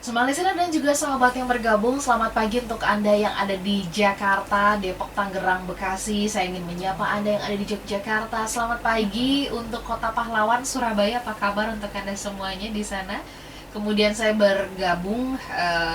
Semua listener dan juga sahabat yang bergabung, selamat pagi untuk Anda yang ada di Jakarta, Depok, Tangerang, Bekasi. Saya ingin menyapa Anda yang ada di Yogyakarta. Selamat pagi untuk Kota Pahlawan, Surabaya. Apa kabar untuk Anda semuanya di sana? Kemudian saya bergabung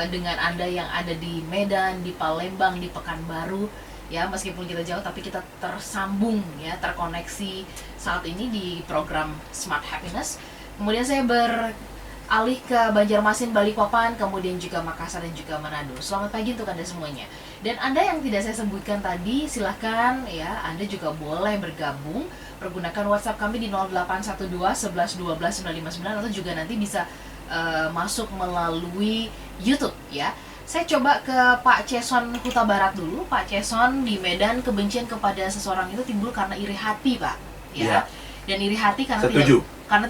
dengan Anda yang ada di Medan, di Palembang, di Pekanbaru. Ya, meskipun kita jauh tapi kita tersambung ya, terkoneksi saat ini di program Smart Happiness. Kemudian saya beralih ke Banjarmasin, Balikpapan, kemudian juga Makassar dan juga Manado. Selamat pagi untuk Anda semuanya. Dan Anda yang tidak saya sebutkan tadi, silahkan ya, Anda juga boleh bergabung pergunakan WhatsApp kami di 0812 11 12 959 atau juga nanti bisa masuk melalui YouTube ya. Saya coba ke Pak Ceson Huta Barat dulu. Pak Ceson, di Medan kebencian kepada seseorang itu timbul karena iri hati, Pak. Ya. Dan iri hati karena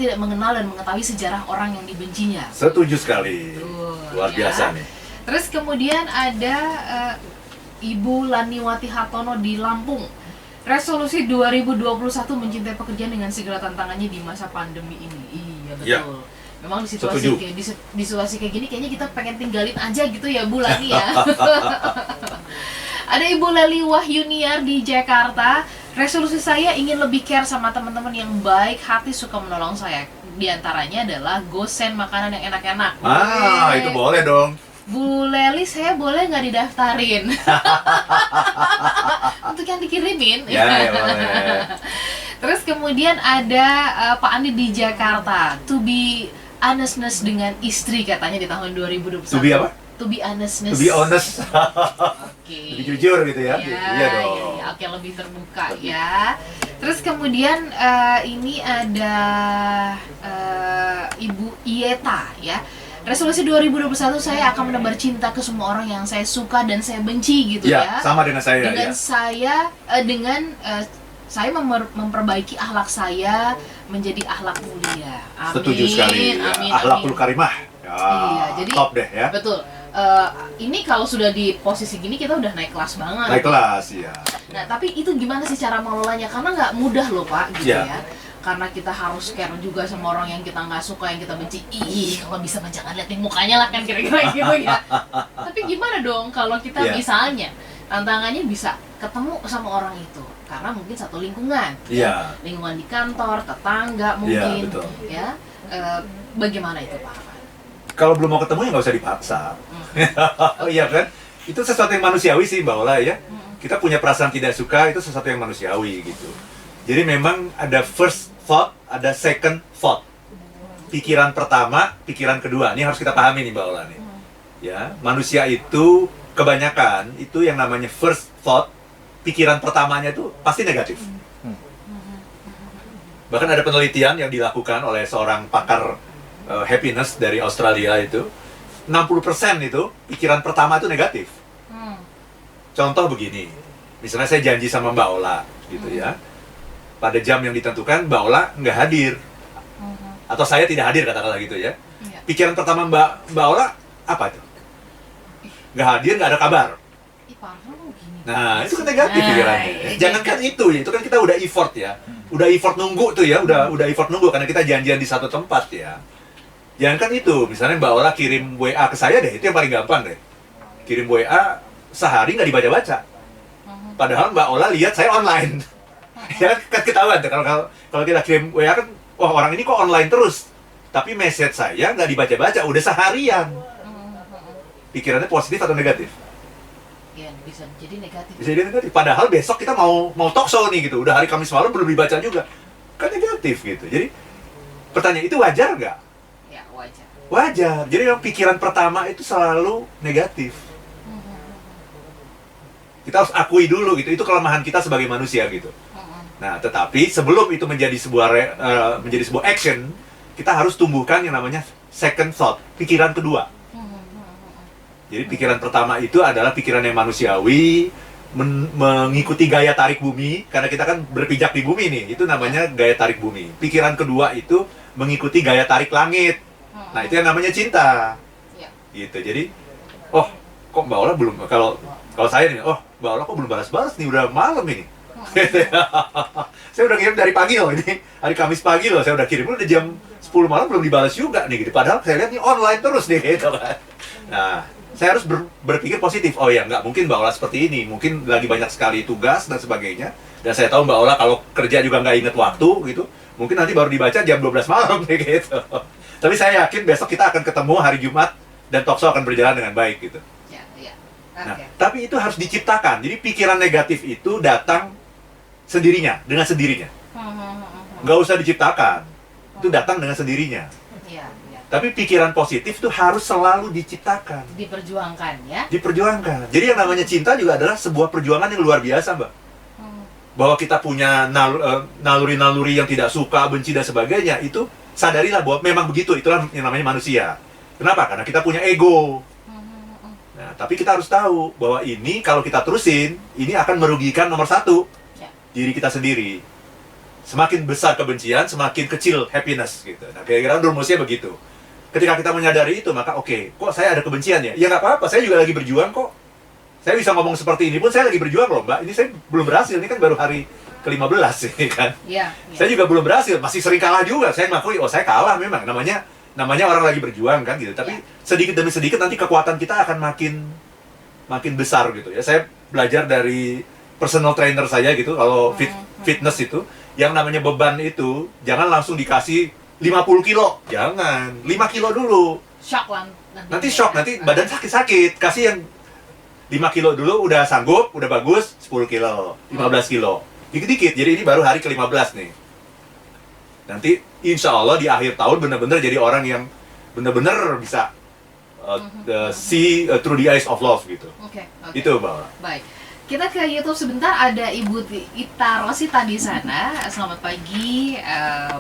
tidak mengenal dan mengetahui sejarah orang yang dibencinya. Setuju sekali. Luar biasa nih. Terus kemudian ada Ibu Laniwati Hartono di Lampung. Resolusi 2021 mencintai pekerjaan dengan segala tantangannya di masa pandemi ini. Iya, betul. Ya. Memang di situasi kayak gini kayaknya kita pengen tinggalin aja gitu ya Bu Lani ya. Ada Ibu Leli Wahyuniar di Jakarta. Resolusi saya ingin lebih care sama teman-teman yang baik hati, suka menolong saya. Di antaranya adalah gosen makanan yang enak-enak. Itu boleh dong. Bu Leli, saya boleh nggak didaftarin? Untuk yang dikirimin. Ya boleh. Terus kemudian ada Pak Andi di Jakarta. To be honestness dengan istri katanya di tahun 2021. To be apa? To be honestness. To be honest. Oke. Lebih jujur gitu ya. Iya dong. Oke, lebih terbuka ya. Terus kemudian ini ada Ibu Ieta ya. Resolusi 2021 saya akan menebar cinta ke semua orang yang saya suka dan saya benci gitu ya. Sama dengan saya. Dengan saya memperbaiki akhlak saya menjadi akhlak mulia. Amin. Setuju sekali. Amin. Akhlakul karimah. Ya, iya, jadi top deh ya. Betul. Ini kalau sudah di posisi gini kita udah naik kelas banget. Naik kelas ya. Nah, tapi itu gimana sih cara mengelolanya? Karena nggak mudah loh Pak, gitu ya. Karena kita harus care juga sama orang yang kita nggak suka, yang kita benci. Kalau bisa mah jangan liatin mukanya lah kan, kira-kira gitu ya. Tapi gimana dong kalau kita misalnya tantangannya bisa ketemu sama orang itu karena mungkin satu lingkungan, lingkungan di kantor, tetangga mungkin, bagaimana itu Pak? Kalau belum mau ketemu ya nggak usah dipaksa. Oh iya kan? Itu sesuatu yang manusiawi sih Mbak Ola ya. Kita punya perasaan tidak suka itu sesuatu yang manusiawi gitu. Jadi memang ada first thought, ada second thought. Pikiran pertama, pikiran kedua. Ini harus kita pahami nih Mbak Ola nih. Ya, manusia itu kebanyakan itu yang namanya first thought, pikiran pertamanya itu pasti negatif. Bahkan ada penelitian yang dilakukan oleh seorang pakar happiness dari Australia itu, 60% itu pikiran pertama itu negatif. Contoh begini, misalnya saya janji sama Mbak Ola gitu ya, pada jam yang ditentukan Mbak Ola nggak hadir, atau saya tidak hadir katakanlah gitu ya. Pikiran pertama Mbak Ola apa itu? Nggak hadir, nggak ada kabar. Nah, itu kan negatif pikirannya. Jangankan itu kan kita udah effort ya. Udah effort nunggu tuh ya, udah effort nunggu karena kita janjian di satu tempat ya. Jangankan itu, misalnya Mbak Ola kirim WA ke saya deh, itu yang paling gampang deh. Kirim WA sehari nggak dibaca-baca. Padahal Mbak Ola lihat saya online. Ya kan ketahuan tuh kalau kita kirim WA kan, wah orang ini kok online terus. Tapi message saya nggak dibaca-baca, udah seharian. Pikirannya positif atau negatif? Ya, bisa jadi negatif. Bisa jadi negatif. Padahal besok kita mau talk show nih gitu. Udah hari Kamis malam belum dibaca juga. Kan negatif gitu. Jadi pertanyaan itu wajar nggak? Ya, wajar. Wajar. Jadi memang pikiran pertama itu selalu negatif. Kita harus akui dulu gitu. Itu kelemahan kita sebagai manusia gitu. Nah, tetapi sebelum itu menjadi sebuah action, kita harus tumbuhkan yang namanya second thought, pikiran kedua. Jadi pikiran pertama itu adalah pikiran yang manusiawi, mengikuti gaya tarik bumi, karena kita kan berpijak di bumi nih, itu namanya gaya tarik bumi. Pikiran kedua itu mengikuti gaya tarik langit. Nah, itu yang namanya cinta. Gitu. Jadi, oh, kok Mbak Ola belum, kalau saya nih, oh, Mbak Ola kok belum balas-balas nih, udah malam ini. Saya udah kirim dari pagi loh ini, hari Kamis pagi loh, saya udah kirim, udah jam 10 malam belum dibalas juga nih gitu. Padahal saya lihat nih online terus nih gitu kan. Nah, saya harus berpikir positif. Oh ya, nggak mungkin Mbak Ola seperti ini. Mungkin lagi banyak sekali tugas dan sebagainya. Dan saya tahu Mbak Ola kalau kerja juga nggak inget waktu gitu. Mungkin nanti baru dibaca jam 12 malam nih gitu. Tapi saya yakin besok kita akan ketemu hari Jumat dan talkshow akan berjalan dengan baik gitu. Ya, ya. Nah, Oke. tapi itu harus diciptakan. Jadi pikiran negatif itu datang sendirinya, dengan sendirinya. Nggak usah diciptakan. Itu datang dengan sendirinya. Ya, ya. Tapi pikiran positif itu harus selalu diciptakan, Diperjuangkan ya. diperjuangkan. Jadi yang namanya cinta juga adalah sebuah perjuangan yang luar biasa, Mbak. Bahwa kita punya naluri-naluri yang tidak suka, benci dan sebagainya, itu sadarilah bahwa memang begitu, itulah yang namanya manusia. Kenapa? Karena kita punya ego. Nah, tapi kita harus tahu bahwa ini kalau kita terusin, ini akan merugikan nomor satu, Ya. diri kita sendiri. Semakin besar kebencian, semakin kecil happiness gitu. Nah, kira-kira rumusnya begitu. Ketika kita menyadari itu, maka oke, kok saya ada kebencian ya? Ya nggak apa-apa, saya juga lagi berjuang kok. Saya bisa ngomong seperti ini pun saya lagi berjuang loh, Mbak. Ini saya belum berhasil, ini kan baru hari ke-15 ini kan. Ya, ya. Saya juga belum berhasil, masih sering kalah juga. Saya mengakui, oh saya kalah memang. Namanya orang lagi berjuang kan gitu. Tapi sedikit demi sedikit nanti kekuatan kita akan makin besar gitu ya. Saya belajar dari personal trainer saya gitu, kalau fitness itu, yang namanya beban itu jangan langsung dikasih 50 kilo, jangan 5 kilo dulu. Shock lah Nanti shock, nanti badan sakit-sakit. Kasih yang 5 kilo dulu, udah sanggup, udah bagus, 10 kilo, 15 kilo. Dikit-dikit, jadi ini baru hari ke-15 nih. Nanti insya Allah di akhir tahun benar-benar jadi orang yang benar-benar bisa see through the eyes of love gitu. Oke, oke. Itu Mbak Ola. Baik. Kita ke YouTube sebentar, ada Ibu Ita Rosita di sana. Selamat pagi,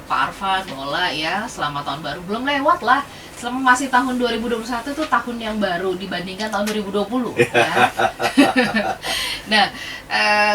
Pak Arfan, Bola ya. Selamat tahun baru. Belum lewat lah. Selama masih tahun 2021 itu tahun yang baru dibandingkan tahun 2020. Ya. Nah,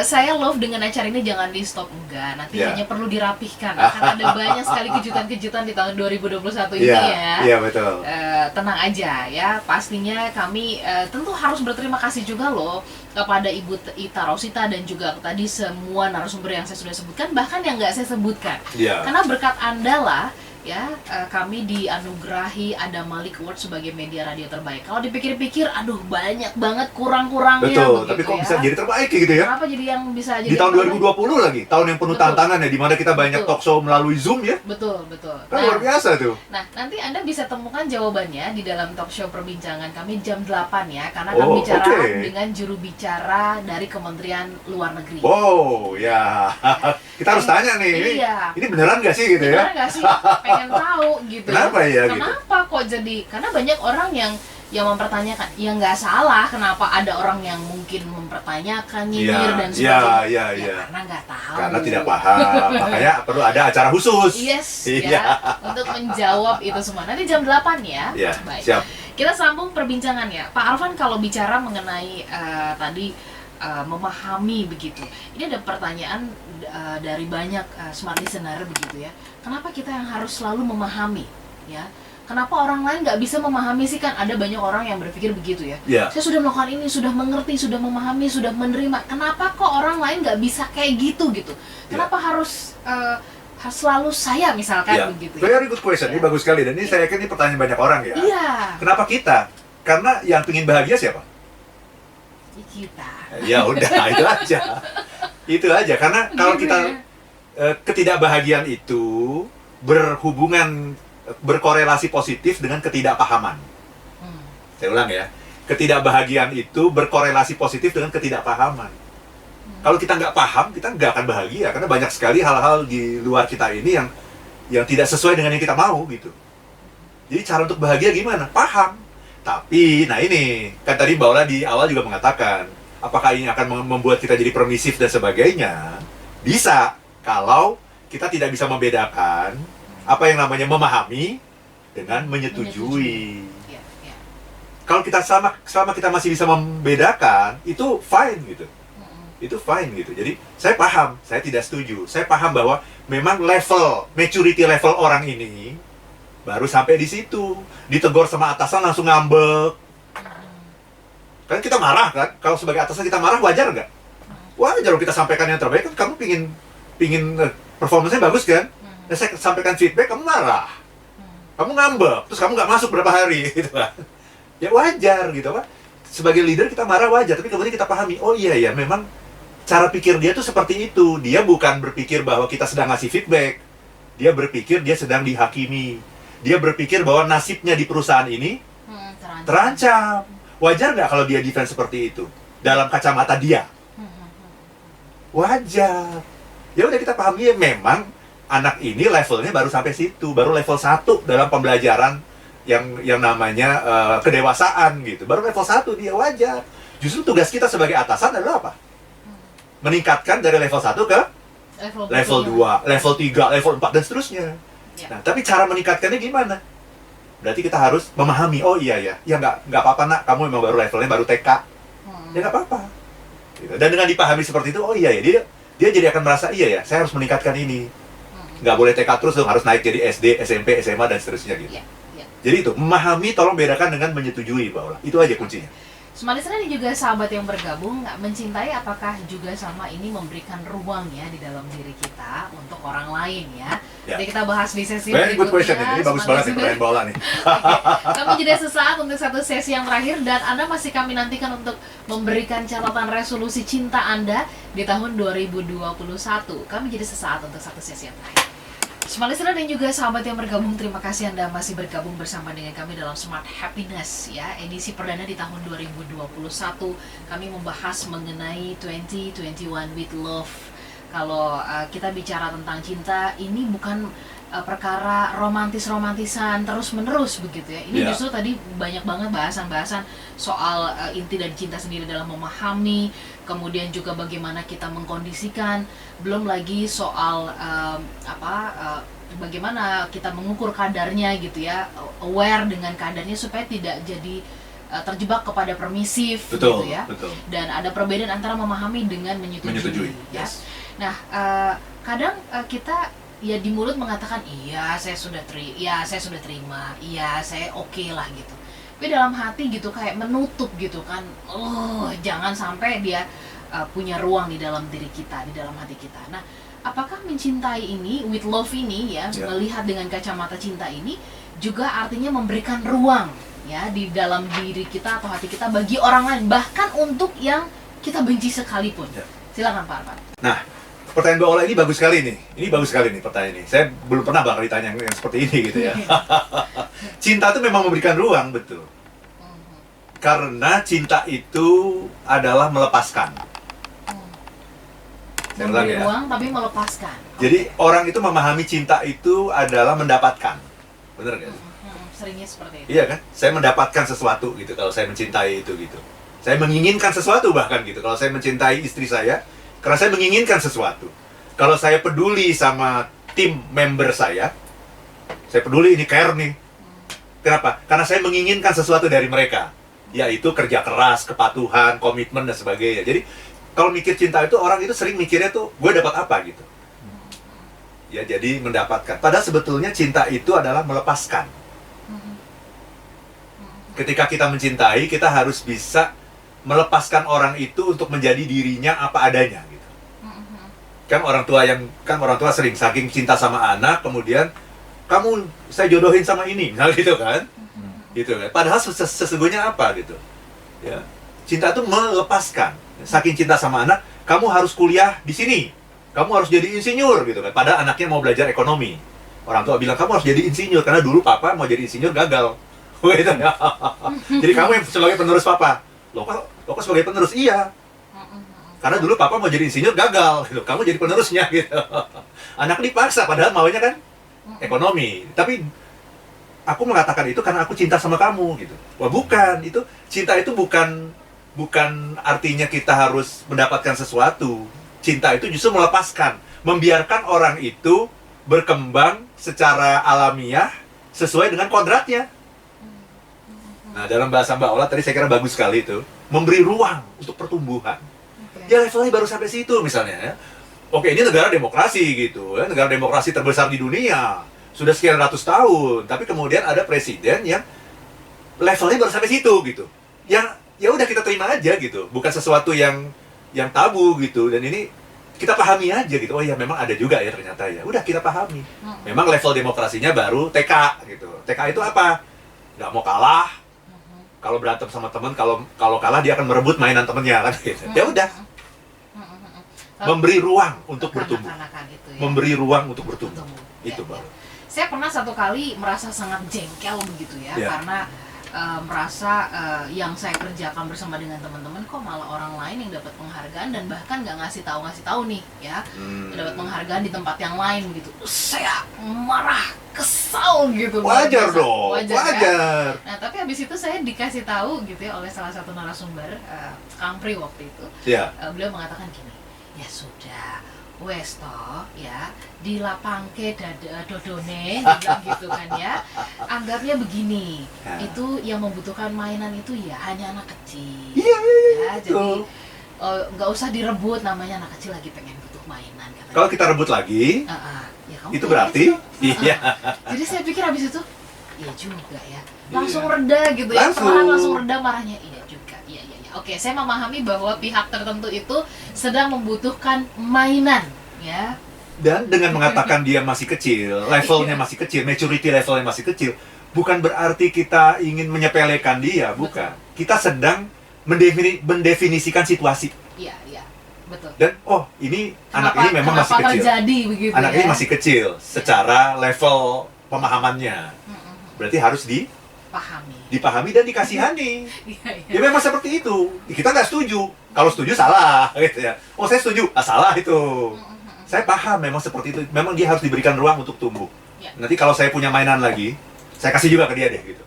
saya love dengan acara ini, jangan di stop, enggak. Nanti Ya. hanya perlu dirapihkan. Akan ada banyak sekali kejutan-kejutan di tahun 2021 ini ya. Iya betul. Tenang aja ya, pastinya kami tentu harus berterima kasih juga loh kepada Ibu Ita Rosita dan juga tadi semua narasumber yang saya sudah sebutkan, bahkan yang nggak saya sebutkan. Iya. Karena berkat Anda lah ya, kami dianugerahi ada Malik Award sebagai media radio terbaik. Kalau dipikir-pikir, aduh banyak banget kurang-kurangnya. Betul, begitu tapi kok ya. bisa jadi terbaik gitu ya? Kenapa jadi yang bisa jadi Di tahun yang terbaik? 2020 lagi, tahun yang penuh Betul. tantangan ya, di mana kita banyak Betul. talk show melalui Zoom ya. Betul, betul. Kan luar biasa tuh. Nah, nanti Anda bisa temukan jawabannya di dalam talk show perbincangan kami jam 8 ya, karena Oh, kami bicara oke. dengan juru bicara dari Kementerian Luar Negeri. Wow, ya. Kita harus tanya nih, Iya. ini beneran gak sih gitu ya? Benar nggak sih? Pengen tahu gitu. Kenapa ya, gitu? Kenapa kok jadi? Karena banyak orang yang mempertanyakan, ya nggak salah. Kenapa ada orang yang mungkin mempertanyakan, nyinyir dan sebagainya? Iya, Ya, iya. karena nggak tahu. Karena tidak paham, makanya perlu ada acara khusus. Yes, Iya. ya, untuk menjawab itu semua. Nanti jam 8 ya. Iya, Baik. siap. Kita sambung perbincangan ya. Pak Arfan, kalau bicara mengenai tadi memahami begitu. Ini ada pertanyaan dari banyak smart listener begitu ya. Kenapa kita yang harus selalu memahami ya? Kenapa orang lain nggak bisa memahami sih? Kan ada banyak orang yang berpikir begitu ya. Iya. Saya sudah melakukan ini, sudah mengerti, sudah memahami, sudah menerima. Kenapa kok orang lain nggak bisa kayak gitu gitu? Kenapa harus selalu saya misalkan Iya. begitu ya? Very good question, ini Ya. bagus sekali dan ini saya yakin ini pertanyaan banyak orang ya. Iya. Kenapa kita? Karena yang ingin bahagia siapa? Kita. Ya udah, itu aja. Itu aja, karena kalau Gitu kita ya. ketidakbahagiaan itu berkorelasi positif dengan ketidakpahaman. Hmm. Saya ulang ya, ketidakbahagiaan itu berkorelasi positif dengan ketidakpahaman. Kalau kita nggak paham, kita nggak akan bahagia karena banyak sekali hal-hal di luar kita ini yang tidak sesuai dengan yang kita mau gitu. Jadi cara untuk bahagia gimana? Paham. Tapi, nah ini kan tadi Mbak Ola di awal juga mengatakan, apakah ini akan membuat kita jadi permisif dan sebagainya? Bisa, kalau kita tidak bisa membedakan apa yang namanya memahami dengan menyetujui. Ya, ya. Kalau kita selama kita masih bisa membedakan, itu fine gitu. Itu fine gitu. Jadi saya paham, saya tidak setuju. Saya paham bahwa memang maturity level orang ini baru sampai di situ. Ditegur sama atasan langsung ngambek. Kan kita marah kan? Kalau sebagai atasan kita marah, wajar nggak? Wajar kalau kita sampaikan yang terbaik kan, kamu pingin performance-nya bagus kan? Dan saya sampaikan feedback, kamu marah. kamu ngambek, terus kamu nggak masuk berapa hari, gitu kan. Ya wajar, gitu Pak. Sebagai leader kita marah wajar, tapi kemudian kita pahami, oh iya ya, memang cara pikir dia tuh seperti itu. Dia bukan berpikir bahwa kita sedang ngasih feedback. Dia berpikir dia sedang dihakimi. Dia berpikir bahwa nasibnya di perusahaan ini terancam. Wajar nggak kalau dia defense seperti itu? Dalam kacamata dia. Wajar. Ya udah kita pahami, ya memang anak ini levelnya baru sampai situ. Baru level 1 dalam pembelajaran yang namanya kedewasaan gitu. Baru level 1 dia, wajar. Justru tugas kita sebagai atasan adalah apa? Meningkatkan dari level 1 ke level 2, level 3, level 4, dan seterusnya. Ya. Nah, tapi cara meningkatkannya gimana? Berarti kita harus memahami, oh iya ya, ya nggak apa-apa nak, kamu memang baru levelnya baru TK. Ya nggak apa-apa. Gitu. Dan dengan dipahami seperti itu, oh iya ya, dia jadi akan merasa, iya ya, saya harus meningkatkan ini. Nggak boleh TK terus dong, harus naik jadi SD, SMP, SMA, dan seterusnya gitu. Ya. Jadi itu, memahami, tolong bedakan dengan menyetujui, Mbak Ola. Itu aja kuncinya. Smart Listener dan juga sahabat yang bergabung, mencintai apakah juga sama ini memberikan ruang ya di dalam diri kita untuk orang lain ya? Ya. Jadi kita bahas di sesi Very good question berikutnya. ini bagus banget nih pertanyaan Mbak Ola nih. Kami jeda sesaat untuk satu sesi yang terakhir dan Anda masih kami nantikan untuk memberikan catatan resolusi cinta Anda di tahun 2021. Kami jeda sesaat untuk satu sesi yang terakhir. Smart Listener dan juga sahabat yang bergabung, terima kasih Anda masih bergabung bersama dengan kami dalam Smart Happiness ya, edisi perdana di tahun 2021. Kami membahas mengenai 2021 with love. Kalau kita bicara tentang cinta, ini bukan perkara romantis-romantisan terus-menerus begitu ya. Ini justru tadi banyak banget bahasan-bahasan soal inti dari cinta sendiri dalam memahami, kemudian juga bagaimana kita mengkondisikan, belum lagi soal bagaimana kita mengukur kadarnya gitu ya, aware dengan kadarnya supaya tidak jadi terjebak kepada permisif gitu ya. Betul. Dan ada perbedaan antara memahami dengan menyetujui. Ya. Yes. Nah, kadang kita ya di mulut mengatakan iya saya sudah terima, iya saya oke lah gitu. Tapi dalam hati gitu kayak menutup gitu kan. Jangan sampai dia punya ruang di dalam diri kita, di dalam hati kita. Nah, apakah mencintai ini, with love ini ya, melihat dengan kacamata cinta ini juga artinya memberikan ruang ya di dalam diri kita atau hati kita bagi orang lain, bahkan untuk yang kita benci sekalipun. Silakan Pak Arfan. Nah, pertanyaan Mbak Ola ini bagus sekali nih. Ini bagus sekali nih pertanyaan ini. Saya belum pernah bakal ditanya yang seperti ini gitu ya. Cinta itu memang memberikan ruang, betul. Karena cinta itu adalah melepaskan. Saya ulang Memberi ya. ruang tapi melepaskan. Jadi orang itu memahami cinta itu adalah mendapatkan. Bener nggak? Seringnya seperti itu. Iya kan? Saya mendapatkan sesuatu gitu kalau saya mencintai itu gitu. Saya menginginkan sesuatu bahkan gitu. Kalau saya mencintai istri saya, karena saya menginginkan sesuatu. Kalau saya peduli sama tim member saya peduli, ini care nih. Kenapa? Karena saya menginginkan sesuatu dari mereka, yaitu kerja keras, kepatuhan, komitmen, dan sebagainya. Jadi, kalau mikir cinta itu, orang itu sering mikirnya tuh, gue dapat apa gitu. Ya, jadi mendapatkan. Padahal sebetulnya cinta itu adalah melepaskan. Ketika kita mencintai, kita harus bisa melepaskan orang itu untuk menjadi dirinya apa adanya gitu. Kan orang tua sering saking cinta sama anak, kemudian saya jodohin sama ini, misalnya gitu kan. Gitu kan. Padahal sesungguhnya apa gitu. Ya. Cinta itu melepaskan. Saking cinta sama anak, kamu harus kuliah di sini. Kamu harus jadi insinyur gitu kan. Padahal anaknya mau belajar ekonomi. Orang tua bilang kamu harus jadi insinyur karena dulu papa mau jadi insinyur gagal. Gitu ya. Jadi kamu yang sebagai penerus papa. Lo kok sebagai penerus? Iya. Karena dulu papa mau jadi insinyur gagal, gitu. Kamu jadi penerusnya gitu. Anak dipaksa padahal maunya kan ekonomi. Tapi aku mengatakan itu karena aku cinta sama kamu gitu. Wah, bukan. Itu cinta itu bukan artinya kita harus mendapatkan sesuatu. Cinta itu justru melepaskan, membiarkan orang itu berkembang secara alamiah sesuai dengan kodratnya. Nah, dalam bahasa Mbak Ola tadi saya kira bagus sekali itu, memberi ruang untuk pertumbuhan. Ya levelnya baru sampai situ misalnya ya. Oke, ini negara demokrasi gitu ya, negara demokrasi terbesar di dunia. Sudah sekian ratus tahun, tapi kemudian ada presiden yang levelnya baru sampai situ gitu. Ya udah kita terima aja gitu. Bukan sesuatu yang tabu gitu. Dan ini kita pahami aja gitu. Oh ya memang ada juga ya ternyata ya. Udah kita pahami. Memang level demokrasinya baru TK gitu. TK itu apa? Nggak mau kalah. Kalau berantem sama teman, kalau kalah dia akan merebut mainan temennya kan gitu. Ya udah. Memberi ruang untuk bertumbuh. Gitu ya. Memberi ruang untuk bertumbuh. Itu ya, baru. Saya pernah satu kali merasa sangat jengkel begitu ya, karena merasa yang saya kerjakan bersama dengan teman-teman kok malah orang lain yang dapat penghargaan dan bahkan nggak ngasih tahu nih ya, dapat penghargaan di tempat yang lain gitu. Saya marah, kesal gitu. Wajar dong, wajar. Ya? Nah tapi habis itu saya dikasih tahu gitu ya oleh salah satu narasumber, Kampri waktu itu. Beliau mengatakan gini, ya sudah wes toh ya dilapangke dodone bilang gitu kan ya, anggapnya begini itu yang membutuhkan mainan itu ya hanya anak kecil ya, jadi nggak usah direbut, namanya anak kecil lagi pengen butuh mainan katanya. Kalau kita rebut lagi ya itu berarti iya. Jadi saya pikir habis itu iya juga ya, langsung reda gitu ya, langsung reda marahnya. Iya juga, iya. Oke, saya memahami bahwa pihak tertentu itu sedang membutuhkan mainan ya. Dan dengan mengatakan dia masih kecil, levelnya masih kecil, maturity levelnya masih kecil, bukan berarti kita ingin menyepelekan dia, bukan. Betul. Kita sedang mendefinisikan situasi. Iya, betul. Dan ini anak ini memang masih kecil. Terjadi begitu anak ini masih kecil secara level pemahamannya. Berarti harus dipahami dan dikasihani. Ya memang seperti itu. Kita nggak setuju. Kalau setuju salah, gitu ya. Oh saya setuju, salah itu. Saya paham memang seperti itu. Memang dia harus diberikan ruang untuk tumbuh. Nanti kalau saya punya mainan lagi, saya kasih juga ke dia deh gitu.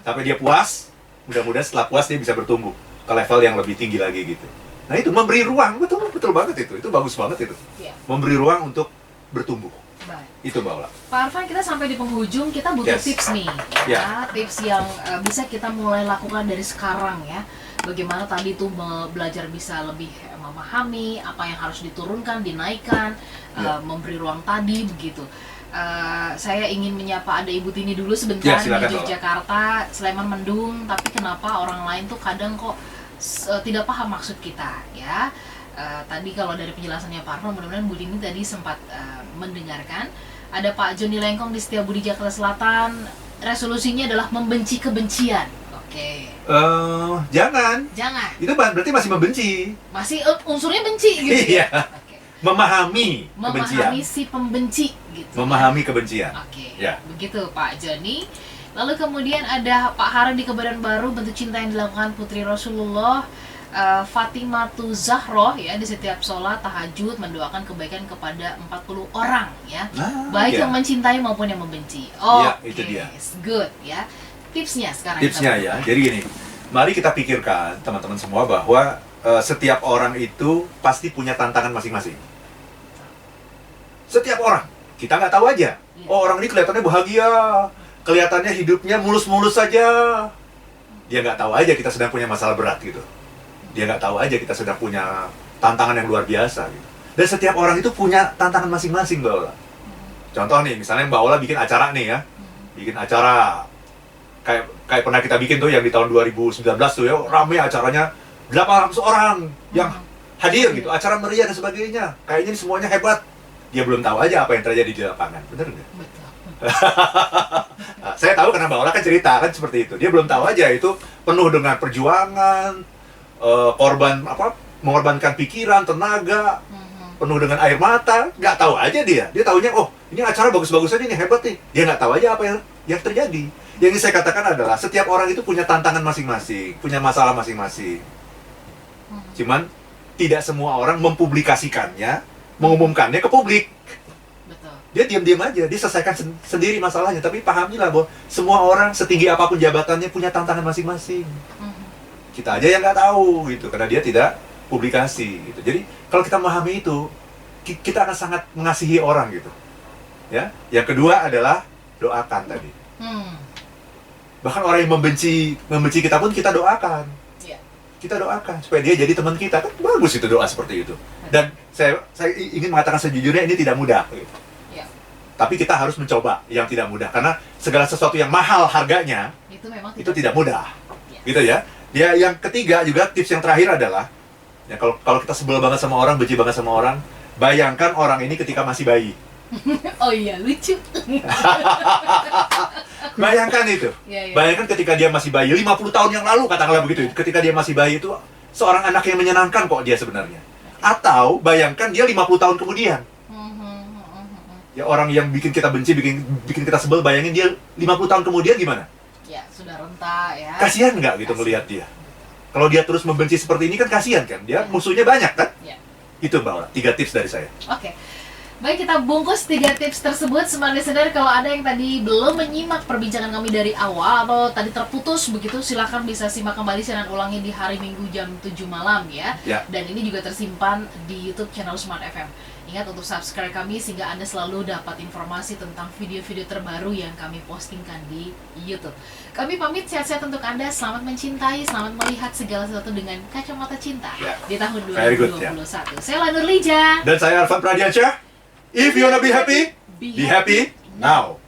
Sampai dia puas, mudah-mudahan setelah puas dia bisa bertumbuh ke level yang lebih tinggi lagi gitu. Nah itu memberi ruang, betul banget itu bagus banget itu. Memberi ruang untuk bertumbuh. Itu Mbak Ola. Pak Arfan, kita sampai di penghujung, kita butuh tips nih ya. Tips yang bisa kita mulai lakukan dari sekarang ya. Bagaimana tadi tuh belajar bisa lebih memahami apa yang harus diturunkan, dinaikkan, memberi ruang tadi begitu. Saya ingin menyapa ada Ibu Tini dulu sebentar di Yogyakarta, Sleman Mendung, tapi kenapa orang lain tuh kadang kok tidak paham maksud kita ya. Tadi kalau dari penjelasannya Pak Arfan, mudah-mudahan Bu Tini tadi sempat mendengarkan. Ada Pak Joni Lengkong di Setiabudi Jakarta Selatan, resolusinya adalah membenci kebencian. Oke. Jangan. Itu berarti masih membenci. Masih unsurnya benci gitu ya. Memahami kebencian. Memahami si pembenci gitu. Memahami kebencian. Oke. Begitu Pak Joni. Lalu kemudian ada Pak Hara di Kebadan Baru, bentuk cinta yang dilakukan Putri Rasulullah Fatimatu Zahroh ya, di setiap sholat tahajud mendoakan kebaikan kepada 40 orang ya, baik yang mencintai maupun yang membenci. Itu dia. Good ya. Tipsnya sekarang. Ya, jadi gini, mari kita pikirkan teman-teman semua bahwa setiap orang itu pasti punya tantangan masing-masing. Setiap orang, kita nggak tahu aja. Oh orang ini kelihatannya bahagia, kelihatannya hidupnya mulus-mulus saja. Dia nggak tahu aja kita sedang punya masalah berat gitu. Dia nggak tahu aja kita sedang punya tantangan yang luar biasa gitu. Dan setiap orang itu punya tantangan masing-masing Mbak Ola. Contoh nih, misalnya Mbak Ola bikin acara nih ya, bikin acara kayak pernah kita bikin tuh yang di tahun 2019 tuh ya, rame acaranya 800 orang yang hadir gitu, acara meriah dan sebagainya. Kayaknya semuanya hebat. Dia belum tahu aja apa yang terjadi di lapangan, bener nggak? Betul. Saya tahu karena Mbak Ola kan cerita kan seperti itu. Dia belum tahu aja itu penuh dengan perjuangan, mengorbankan pikiran, tenaga, penuh dengan air mata. Nggak tahu aja dia taunya oh ini acara bagus-bagus aja nih, hebat nih. Dia nggak tahu aja apa yang terjadi. Yang ingin saya katakan adalah setiap orang itu punya tantangan masing-masing, punya masalah masing-masing. Cuman tidak semua orang mempublikasikannya, mengumumkannya ke publik. Betul. Dia diam-diam aja, dia selesaikan sendiri masalahnya. Tapi pahamilah bahwa semua orang setinggi apapun jabatannya punya tantangan masing-masing. Kita aja yang nggak tahu gitu, karena dia tidak publikasi gitu. Jadi kalau kita memahami itu, kita akan sangat mengasihi orang gitu. Ya. Yang kedua adalah doakan tadi. Bahkan orang yang membenci kita pun kita doakan. Kita doakan supaya dia jadi teman kita, kan bagus itu doa seperti itu. Dan saya ingin mengatakan sejujurnya ini tidak mudah gitu. Tapi kita harus mencoba yang tidak mudah, karena segala sesuatu yang mahal harganya itu tidak mudah. Gitu ya. Yang ketiga juga, tips yang terakhir adalah ya, kalau kita sebel banget sama orang, benci banget sama orang, Bayangkan orang ini ketika masih bayi. Oh iya, lucu. Bayangkan itu. Iya, iya. Bayangkan ketika dia masih bayi, 50 tahun yang lalu katakanlah begitu. Ketika dia masih bayi itu seorang anak yang menyenangkan kok dia sebenarnya. Atau bayangkan dia 50 tahun kemudian. Ya orang yang bikin kita benci, bikin kita sebel, bayangin dia 50 tahun kemudian gimana? Ya, sudah renta ya. Kasihan nggak gitu melihat dia? Kalau dia terus membenci seperti ini kan kasihan kan? Dia musuhnya banyak kan? Ya. Itu Mbak Ola, 3 tips dari saya. Oke. Baik, kita bungkus 3 tips tersebut. Smart listener, kalau ada yang tadi belum menyimak perbincangan kami dari awal atau tadi terputus begitu, silakan bisa simak kembali siaran ulangnya di hari Minggu jam 7 malam ya. Ya. Dan ini juga tersimpan di YouTube channel Smart FM. Ingat untuk subscribe kami sehingga Anda selalu dapat informasi tentang video-video terbaru yang kami postingkan di YouTube. Kami pamit, sehat-sehat untuk Anda. Selamat mencintai, selamat melihat segala sesuatu dengan kacamata cinta Ya. di tahun Very good, 2021. Saya Lanur Lija. Dan saya Arfan Pradiansyah. If you wanna be happy, be happy now.